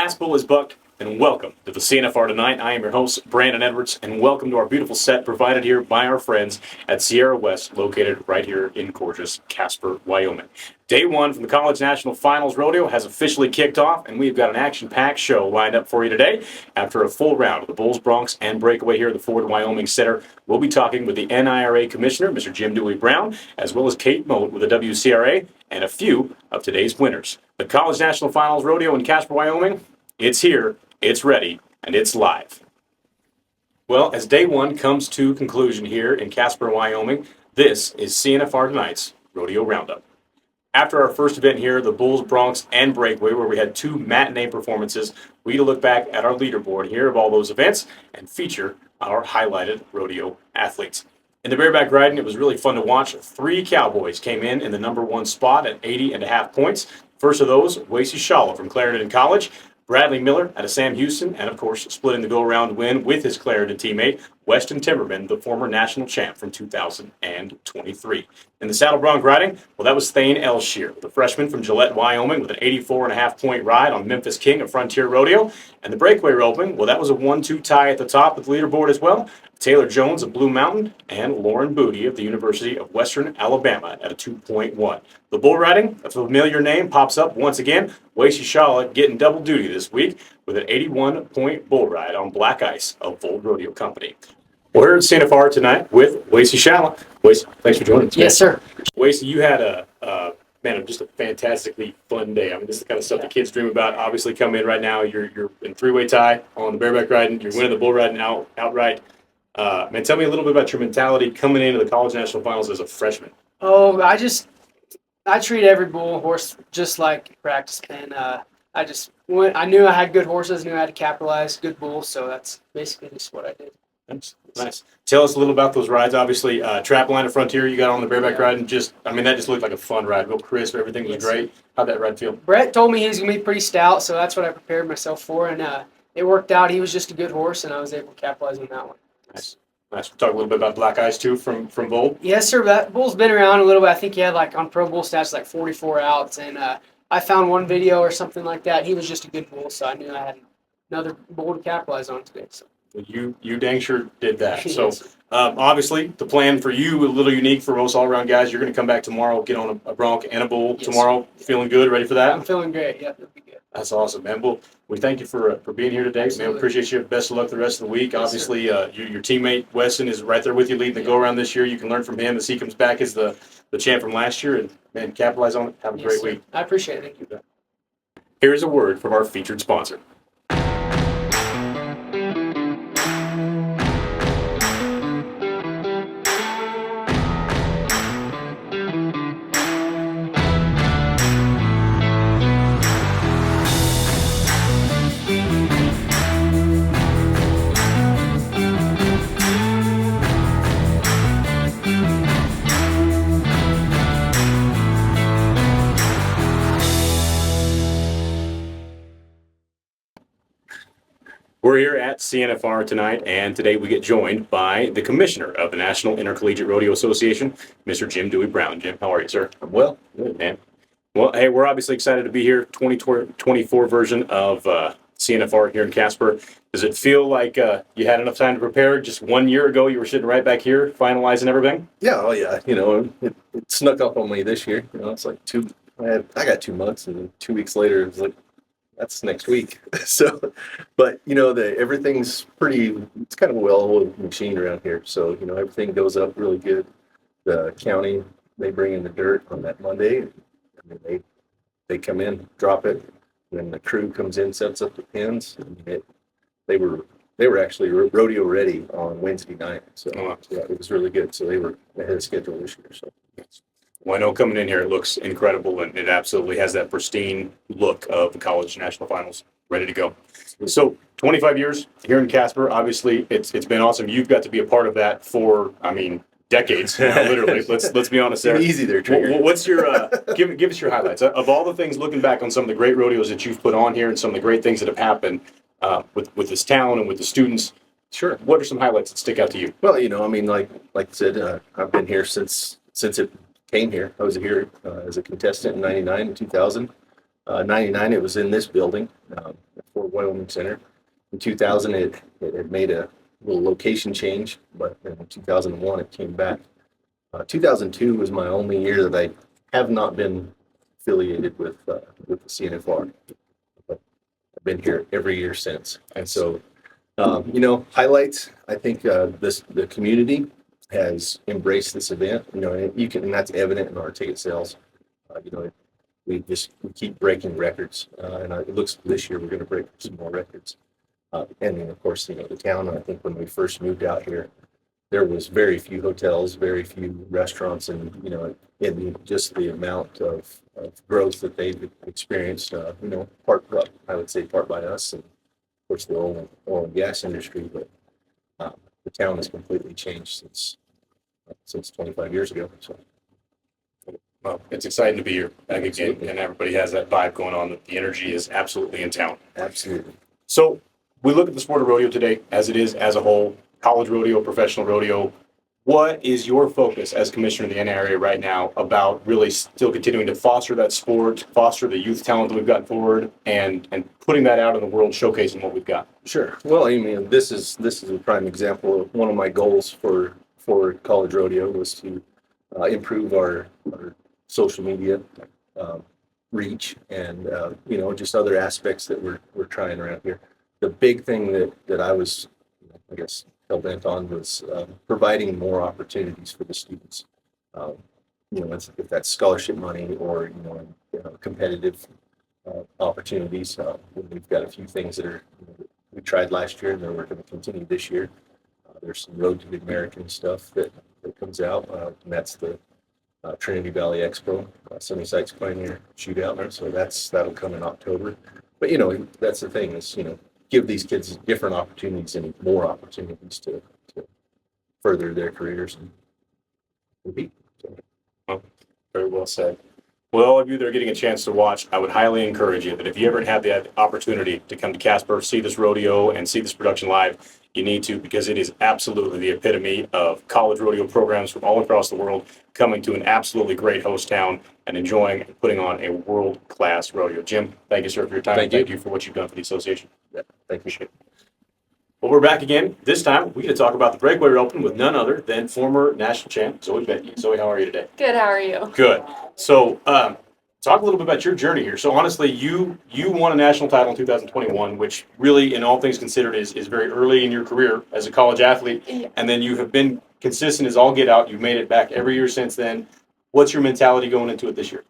last bull is bucked, and welcome to the CNFR Tonight. I am your host, Brandon Edwards, and welcome to our beautiful set provided here by our friends at Sierra West, located right here in gorgeous Casper, Wyoming. Day one from the College National Finals Rodeo has officially kicked off, and we've got an action-packed show lined up for you today. After a full round of the Bulls, Broncs, and Breakaway here at the Ford Wyoming Center, we'll be talking with the NIRA Commissioner, Mr. Jim Dewey Brown, as well as Kate Mote with the WCRA, and a few of today's winners. The College National Finals Rodeo in Casper, Wyoming, it's here, it's ready, and it's live. Well, as day one comes to conclusion here in Casper, Wyoming, this is CNFR Tonight's Rodeo Roundup. After our first event here, the Bulls, Broncs, and Breakaway, where we had two matinee performances, we look back at our leaderboard here of all those events and feature our highlighted rodeo athletes. In the bareback riding, it was really fun to watch. 3 Cowboys came in the number one spot at 80.5 points. First of those, Wacey Schalla from Clarendon College, Bradley Miller out of Sam Houston, and of course, splitting the go-around win with his Clarendon teammate, Weston Timberman, the former national champ from 2023. In the saddle bronc riding, well, that was Thayne Elshere, the freshman from Gillette, Wyoming, with an 84.5-point ride on Memphis King of Frontier Rodeo. And the breakaway roping, well, that was a 1-2 tie at the top of the leaderboard as well. Taylor Jones of Blue Mountain and Lauren Booty of the University of Western Alabama at a 2.1. The bull riding, a familiar name, pops up once again. Wacey Schalla getting double duty this week with an 81-point bull ride on black ice of Bold Rodeo Company. We're at CNFR tonight with Wacey Schalla. Wacey, thanks for joining us. Yes, sir. Wacey, you had just a fantastically fun day. I mean, this is the kind of stuff the kids dream about. Obviously, come in right now. You're in three-way tie on the bareback riding. You're winning the bull riding outright. Man, tell me a little bit about your mentality coming into the College National Finals as a freshman. Oh, I treat every bull horse just like practice, and I knew I had good horses, knew I had to capitalize, good bulls, so that's basically just what I did. That's nice. Tell us a little about those rides. Obviously, trap line at Frontier, you got on the bareback ride, and that just looked like a fun ride. Real crisp, everything was great. How'd that ride feel? Brett told me he was going to be pretty stout, so that's what I prepared myself for, and it worked out. He was just a good horse, and I was able to capitalize on that one. Nice. We'll talk a little bit about Black Ice, too, from Bull. Yes, sir. That bull's been around a little bit. I think he had, on Pro Bull stats, 44 outs, and I found one video or something like that. He was just a good bull, so I knew I had another bull to capitalize on today. So. You dang sure did that. So, obviously, the plan for you, a little unique for most all-around guys. You're going to come back tomorrow, get on a bronc and a bull tomorrow. Feeling good, ready for that? I'm feeling great. Yeah, it'll be good. That's awesome, man. Well, we thank you for being here today. Man, appreciate you. Best of luck the rest of the week. Yes, obviously, your teammate, Weston, is right there with you leading the go-around this year. You can learn from him as he comes back as the champ from last year. And, man, capitalize on it. Have a great week. I appreciate it. Thank you. Here's a word from our featured sponsor. We're here at CNFR tonight, and today we get joined by the Commissioner of the National Intercollegiate Rodeo Association, Mr. Jim Dewey Brown. Jim, how are you, sir? I'm well. Good, man. Well, hey, we're obviously excited to be here, 2024 version of CNFR here in Casper. Does it feel like you had enough time to prepare? Just 1 year ago, you were sitting right back here, finalizing everything? Yeah, oh yeah. It snuck up on me this year. It's like I got 2 months, and then 2 weeks later, it was like, that's next week. So, but everything's it's kind of a well-oiled machine around here. So, everything goes up really good. The county, they bring in the dirt on that Monday. They come in, drop it. Then the crew comes in, sets up the pins. They were actually rodeo ready on Wednesday night. So yeah, it was really good. So they were ahead of schedule this year. So. Well, I know coming in here, it looks incredible, and it absolutely has that pristine look of the College National Finals, ready to go. So, 25 years here in Casper, obviously, it's been awesome. You've got to be a part of that for, decades, literally. Let's be honest there. Easy there, Trigger. What's your give us your highlights of all the things, looking back on some of the great rodeos that you've put on here and some of the great things that have happened with this town and with the students. Sure. What are some highlights that stick out to you? Well, like I said, I've been here since it came here. I was here as a contestant in 99 and 2000. '99, it was in this building, for Wyoming Center. In 2000, it made a little location change, but in 2001, it came back. 2002 was my only year that I have not been affiliated with the CNFR. But I've been here every year since. And so, highlights, I think the community has embraced this event, and that's evident in our ticket sales. We keep breaking records, and it looks this year we're going to break some more records. And then, of course, the town, I think when we first moved out here, there was very few hotels, very few restaurants, and, in just the amount of growth that they've experienced, I would say part by us, and of course the oil and gas industry, but the town has completely changed since 25 years ago. So. Well, it's exciting to be here back again, and everybody has that vibe going on. That the energy is absolutely in town. Absolutely. So we look at the sport of rodeo today as it is as a whole, college rodeo, professional rodeo. What is your focus as commissioner of the NIRA right now about really still continuing to foster that sport, foster the youth talent that we've got forward, and putting that out in the world, showcasing what we've got? Sure. Well, this is a prime example of one of my goals for college rodeo was to improve our social media reach and just other aspects that we're trying around here. The big thing that I was, I guess, hell bent on was providing more opportunities for the students. If that's scholarship money or competitive opportunities. We've got a few things that we tried last year and that we're going to continue this year. There's some Road to the American stuff that comes out, and that's the Trinity Valley Expo, Sunny Sites Pioneer Shootout. So that'll come in October. But that's the thing is give these kids different opportunities and more opportunities to further their careers and compete. So. Well, very well said. Well, all of you that are getting a chance to watch, I would highly encourage you that if you ever have the opportunity to come to Casper, see this rodeo, and see this production live, you need to, because it is absolutely the epitome of college rodeo programs from all across the world coming to an absolutely great host town and enjoying and putting on a world-class rodeo. Jim, thank you, sir, for your time. Thank you for what you've done for the association. Yeah, thank you. Well, we're back again. This time, we're going to talk about the breakaway open with none other than former national champ, Zoie Bedke. Zoie, how are you today? Good, how are you? Good. So, talk a little bit about your journey here. So, honestly, you won a national title in 2021, which really, in all things considered, is very early in your career as a college athlete. Yeah. And then you have been consistent as all get out. You've made it back every year since then. What's your mentality going into it this year?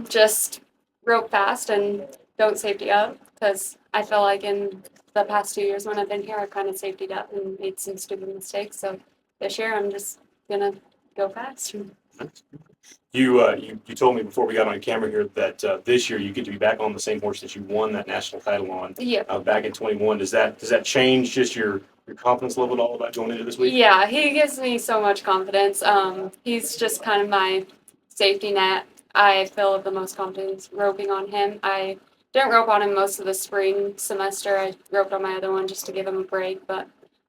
Just rope fast and don't safety up, because I feel like in the past 2 years when I've been here, I've kind of safetied up and made some stupid mistakes. So this year, I'm just gonna go fast. You told me before we got on camera here that this year you get to be back on the same horse that you won that national title on. Yeah. Back in 21. Does that change just your confidence level at all about going into this week? Yeah, he gives me so much confidence. He's just kind of my safety net. I feel the most confidence roping on him. I didn't rope on him most of the spring semester. I roped on my other one just to give him a break, but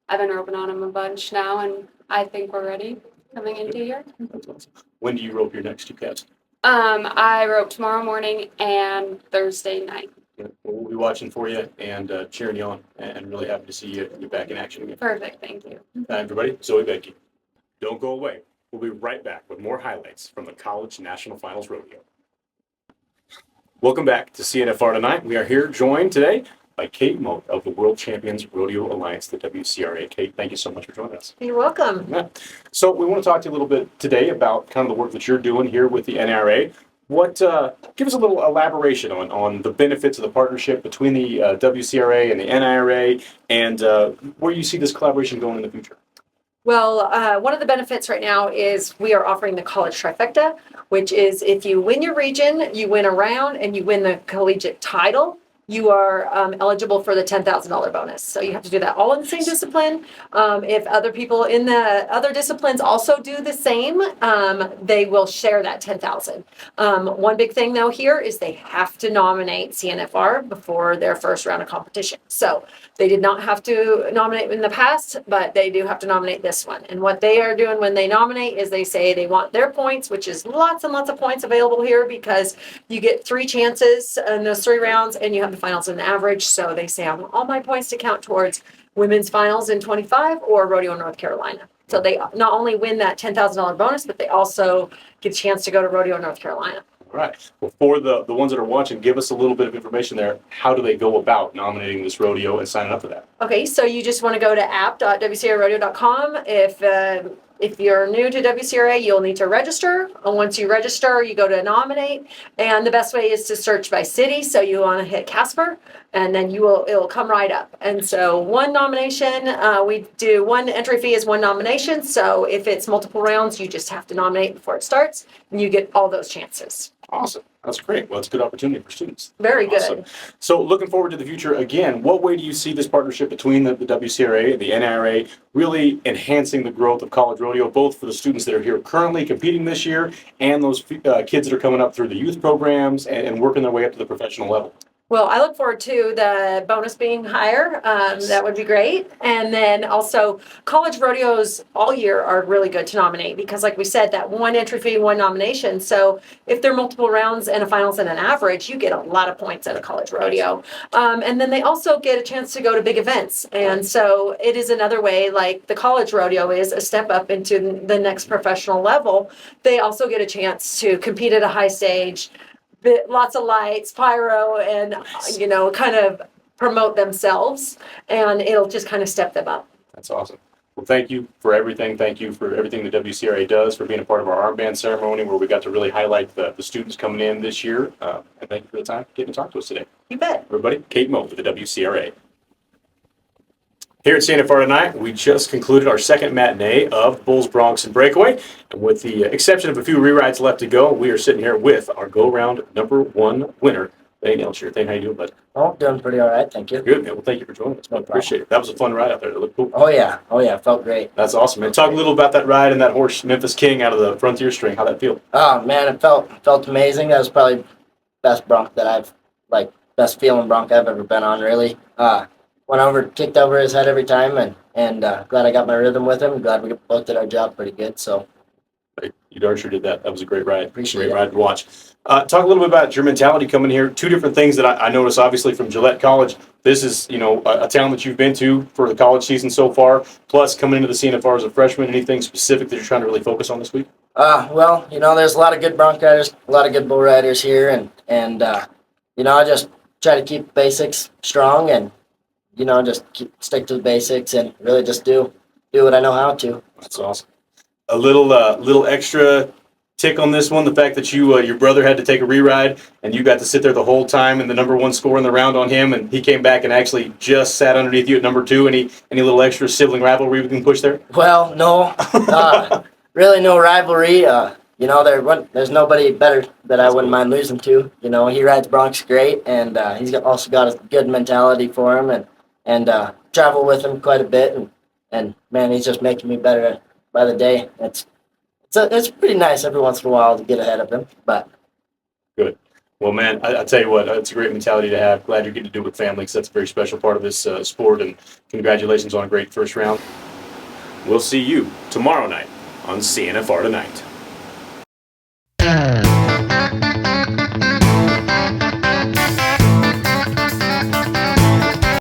I've been roping on him a bunch now, and I think we're ready coming into here. That's awesome. When do you rope your next two cats? I rope tomorrow morning and Thursday night. Yeah, well, we'll be watching for you and cheering you on, and really happy to see you back in action again. Perfect, thank you. Everybody, Zoie Bedke. Don't go away. We'll be right back with more highlights from the College National Finals Rodeo. Welcome back to CNFR Tonight. We are here joined today by Kate Mote of the World Champions Rodeo Alliance, the WCRA. Kate, thank you so much for joining us. You're welcome. Yeah. So we want to talk to you a little bit today about kind of the work that you're doing here with the NIRA. Give us a little elaboration on the benefits of the partnership between the WCRA and the NIRA, and where you see this collaboration going in the future. Well, one of the benefits right now is we are offering the college trifecta, which is if you win your region, you win a round, and you win the collegiate title. you are eligible for the $10,000 bonus. So you have to do that all in the same discipline. If other people in the other disciplines also do the same, they will share that $10,000. One big thing though here is they have to nominate CNFR before their first round of competition. So they did not have to nominate in the past, but they do have to nominate this one. And what they are doing when they nominate is they say they want their points, which is lots and lots of points available here because you get 3 chances in those 3 rounds and you have the finals and average. So they say, I want all my points to count towards women's finals in 25 or rodeo in North Carolina. So they not only win that $10,000 bonus, but they also get a chance to go to rodeo in North Carolina. All right. Well, for the ones that are watching, give us a little bit of information there. How do they go about nominating this rodeo and signing up for that? Okay, so you just want to go to app.wcrarodeo.com. If you're new to WCRA, you'll need to register. And once you register, you go to nominate. And the best way is to search by city. So you want to hit Casper, and then it'll come right up. And so one nomination, we do one entry fee is one nomination. So if it's multiple rounds, you just have to nominate before it starts, and you get all those chances. Awesome. That's great. Well, it's a good opportunity for students. Very good. Awesome. So looking forward to the future. Again, what way do you see this partnership between the WCRA and the NIRA really enhancing the growth of college rodeo, both for the students that are here currently competing this year and those kids that are coming up through the youth programs and working their way up to the professional level? Well, I look forward to the bonus being higher. That would be great. And then also college rodeos all year are really good to nominate because like we said, that one entry fee, one nomination. So if there are multiple rounds and a finals and an average, you get a lot of points at a college rodeo. And then they also get a chance to go to big events. And so it is another way, like the college rodeo is a step up into the next professional level. They also get a chance to compete at a high stage, lots of lights, pyro, and kind of promote themselves, and it'll just kind of step them up. That's awesome. Well, thank you for everything. Thank you for everything the WCRA does, for being a part of our armband ceremony where we got to really highlight the students coming in this year. And thank you for the time getting to talk to us today. You bet. Everybody, Kate Mote for the WCRA. Here at CNFR Tonight, we just concluded our second matinee of Bulls, Bronx, and Breakaway. And with the exception of a few rerides left to go, we are sitting here with our go-round #1 winner, Thayne Elshere. Thayne, how you doing, bud? Oh, doing pretty all right, thank you. Good, man. Well, thank you for joining us. I appreciate it. That was a fun ride out there. It looked cool. Oh yeah, felt great. That's awesome, man. Talk a little about that ride and that horse, Memphis King, out of the Frontier String. How'd that feel? Oh man, it felt amazing. That was probably best bronc that best feeling bronc I've ever been on, really. Went over, kicked over his head every time, and glad I got my rhythm with him. Glad we both did our job pretty good. So You darn sure did that. That was a great ride. Appreciate great it. ride to watch. Talk a little bit about your mentality coming here. 2 different things that I noticed, obviously, from Gillette College. This is, a town that you've been to for the college season so far. Plus, coming into the CNFR as a freshman, anything specific that you're trying to really focus on this week? well, there's a lot of good bronc riders, a lot of good bull riders here, and I just try to keep basics strong and just stick to the basics and really just do what I know how to. That's awesome. A little extra tick on this one, the fact that your brother had to take a re-ride and you got to sit there the whole time and the #1 score in the round on him, and he came back and actually just sat underneath you at #2. Any little extra sibling rivalry we can push there? Well, no, really no rivalry. There's nobody better that I wouldn't mind losing to. He rides broncs great, and he's also got a good mentality for him, and travel with him quite a bit, and man, he's just making me better by the day. It's pretty nice every once in a while to get ahead of him, but Good. Well, man, I tell you what, it's a great mentality to have. Glad you're getting to do it with family, because that's a very special part of this sport, and congratulations on a great first round. We'll see you tomorrow night on CNFR Tonight.